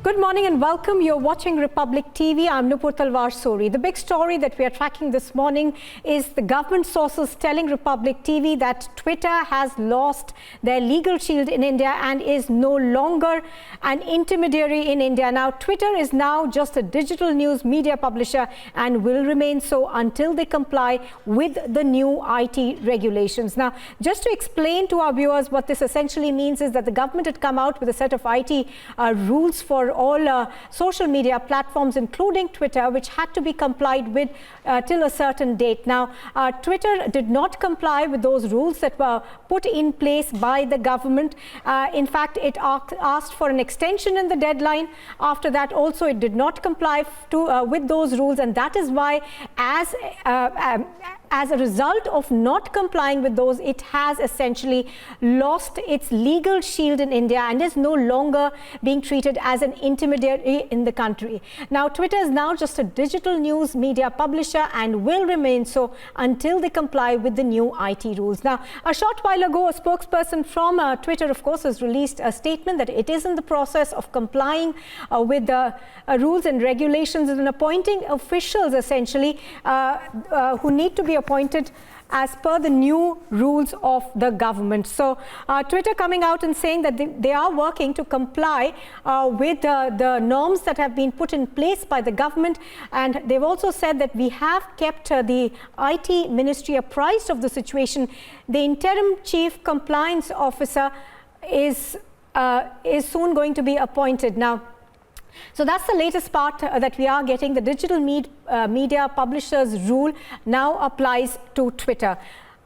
Good morning and welcome. You're watching Republic TV. I'm Nupur Talwar Sori. The big story that we are tracking this morning is the government sources telling Republic TV that Twitter has lost their legal shield in India and is no longer an intermediary in India. Now, Twitter is now just a digital news media publisher and will remain so until they comply with the new IT regulations. Now, just to explain to our viewers what this essentially means is that the government had come out with a set of IT rules for all social media platforms, including Twitter, which had to be complied with till a certain date. Now, Twitter did not comply with those rules that were put in place by the government. In fact, it asked for an extension in the deadline. After that, also, it did not comply with those rules, and that is why, as a result of not complying with those, it has essentially lost its legal shield in India and is no longer being treated as an intermediary in the country. Now, Twitter is now just a digital news media publisher and will remain so until they comply with the new IT rules. Now, a short while ago, a spokesperson from Twitter, of course, has released a statement that it is in the process of complying with the rules and regulations and appointing officials, essentially, who need to be appointed as per the new rules of the government. So Twitter coming out and saying that they are working to comply with the norms that have been put in place by the government, and they've also said that we have kept the IT ministry apprised of the situation. The interim chief compliance officer is soon going to be appointed. Now, so that's the latest part that we are getting. The digital media publishers rule now applies to Twitter.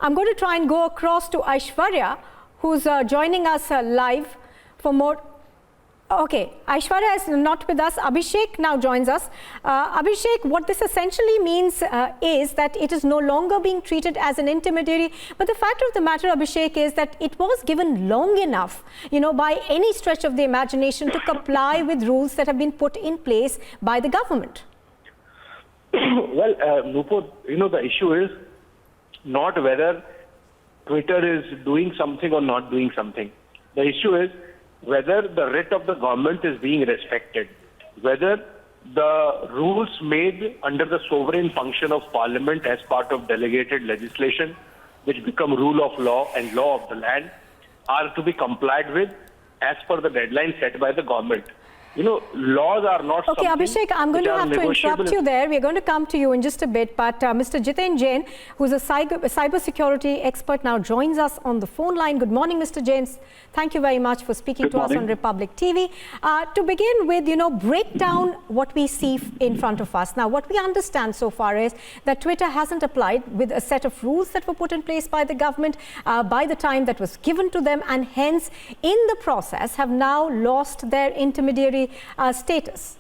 I'm going to try and go across to Aishwarya, who's joining us live for more. Okay, Aishwarya is not with us. Abhishek now joins us. Abhishek, what this essentially means is that it is no longer being treated as an intermediary. But the fact of the matter, Abhishek, is that it was given long enough, by any stretch of the imagination to comply with rules that have been put in place by the government. Well, Nupur, the issue is not whether Twitter is doing something or not doing something. The issue is whether the writ of the government is being respected, whether the rules made under the sovereign function of parliament as part of delegated legislation, which become rule of law and law of the land, are to be complied with as per the deadline set by the government. Laws are not okay, something Abhishek, I'm going to have to interrupt you there. We're going to come to you in just a bit. But Mr. Jiten Jain, who's a cybersecurity expert, now joins us on the phone line. Good morning, Mr. Jain. Thank you very much for speaking to us on Republic TV. To begin with, break down what we see in front of us. Now, what we understand so far is that Twitter hasn't applied with a set of rules that were put in place by the government by the time that was given to them, and hence, in the process, have now lost their intermediary status.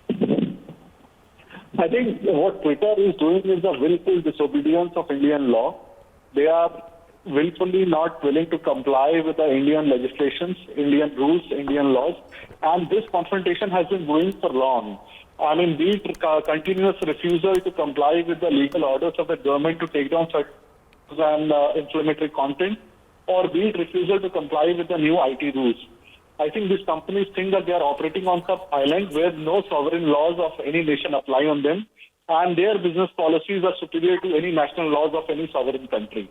I think what Twitter is doing is a willful disobedience of Indian law. They are willfully not willing to comply with the Indian legislations, Indian rules, Indian laws, and this confrontation has been going for long. I mean, be it continuous refusal to comply with the legal orders of the government to take down certain and inflammatory content, or be it refusal to comply with the new IT rules. I think these companies think that they are operating on some island where no sovereign laws of any nation apply on them, and their business policies are superior to any national laws of any sovereign country.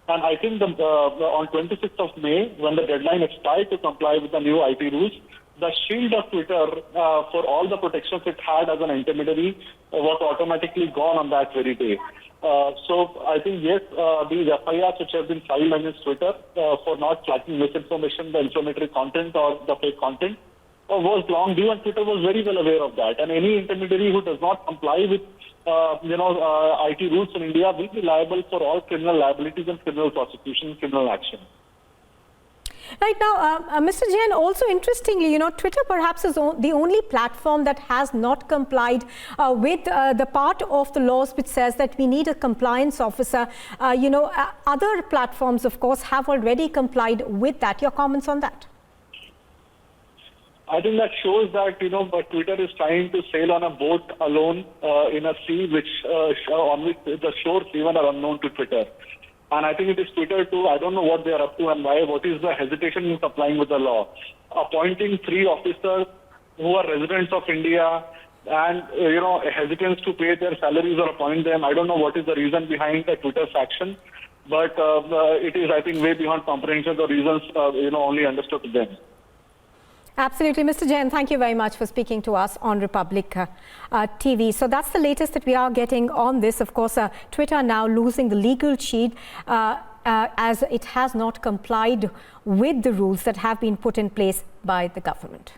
And I think on 26th of May, when the deadline expired to comply with the new IT rules, the shield of Twitter for all the protections it had as an intermediary was automatically gone on that very day. So I think, yes, these FIRs which have been filed against Twitter for not flagging misinformation, the inflammatory content or the fake content was long due, and Twitter was very well aware of that. And any intermediary who does not comply with IT rules in India will be liable for all criminal liabilities and criminal prosecution, criminal action. Right now, Mr. Jain, also interestingly, Twitter perhaps is the only platform that has not complied with the part of the laws which says that we need a compliance officer. Other platforms, of course, have already complied with that. Your comments on that? I think that shows that, Twitter is trying to sail on a boat alone in a sea on which the shores even are unknown to Twitter. And I think it is Twitter too. I don't know what they are up to and why. What is the hesitation in complying with the law? Appointing 3 officers who are residents of India and, hesitance to pay their salaries or appoint them. I don't know what is the reason behind the Twitter's action, but it is, I think, way beyond comprehension. The reasons, only understood to them. Absolutely. Mr. Jain, thank you very much for speaking to us on Republic TV. So that's the latest that we are getting on this. Of course, Twitter now losing the legal shield as it has not complied with the rules that have been put in place by the government.